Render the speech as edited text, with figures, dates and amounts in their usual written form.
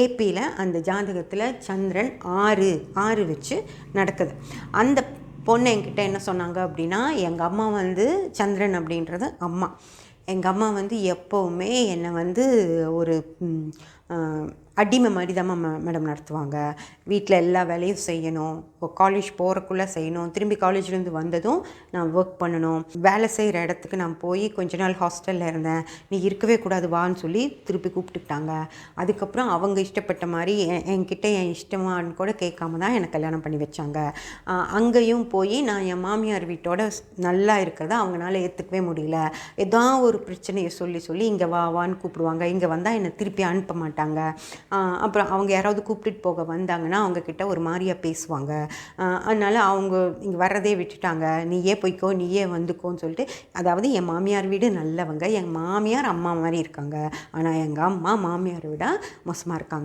ஏபியில் அந்த ஜாதகத்தில் சந்திரன் 6 வச்சு நடக்குது. அந்த பொண்ணு என்கிட்ட என்ன சொன்னாங்க அப்படின்னா, எங்கள் அம்மா வந்து சந்திரன் அப்படின்றது அம்மா. எங்கள் அம்மா வந்து எப்போவுமே என்னை வந்து ஒரு அடிமை மாதிரி தான் மேடம் நடத்துவாங்க. வீட்டில் எல்லா வேலையும் செய்யணும், காலேஜ் போகிறக்குள்ளே செய்யணும், திரும்பி காலேஜ்லேருந்து வந்ததும் நான் ஒர்க் பண்ணணும். வேலை செய்கிற இடத்துக்கு நான் போய் கொஞ்ச நாள் ஹாஸ்டலில் இருந்தேன். நீ இருக்கவே கூடாது வான்னு சொல்லி திருப்பி கூப்பிட்டுக்கிட்டாங்க. அதுக்கப்புறம் அவங்க இஷ்டப்பட்ட மாதிரி என்கிட்ட என் இஷ்டமானு கூட கேட்காம தான் எனக்கு கல்யாணம் பண்ணி வச்சாங்க. அங்கேயும் போய் நான் என் மாமியார் வீட்டோட நல்லா இருக்கிறத அவங்களால ஏற்றுக்கவே முடியல. ஏதோ ஒரு பிரச்சனையை சொல்லி சொல்லி இங்கே வான்னு கூப்பிடுவாங்க. இங்கே வந்தால் என்னை திருப்பி அனுப்ப மாட்டாங்க. அப்புறம் அவங்க யாராவது கூப்பிட்டுட்டு போக வந்தாங்கன்னா அவங்கக்கிட்ட ஒரு மாதிரியாக பேசுவாங்க. அதனால் அவங்க இங்கே வர்றதே விட்டுட்டாங்க. நீயே போய்க்கோ, நீயே வந்துக்கோன்னு சொல்லிட்டு, அதாவது என் மாமியார் வீடு நல்லவங்க, என் மாமியார் அம்மா மாதிரி இருக்காங்க. ஆனால் எங்கள் அம்மா மாமியாரை விட மோசமாக இருக்காங்க.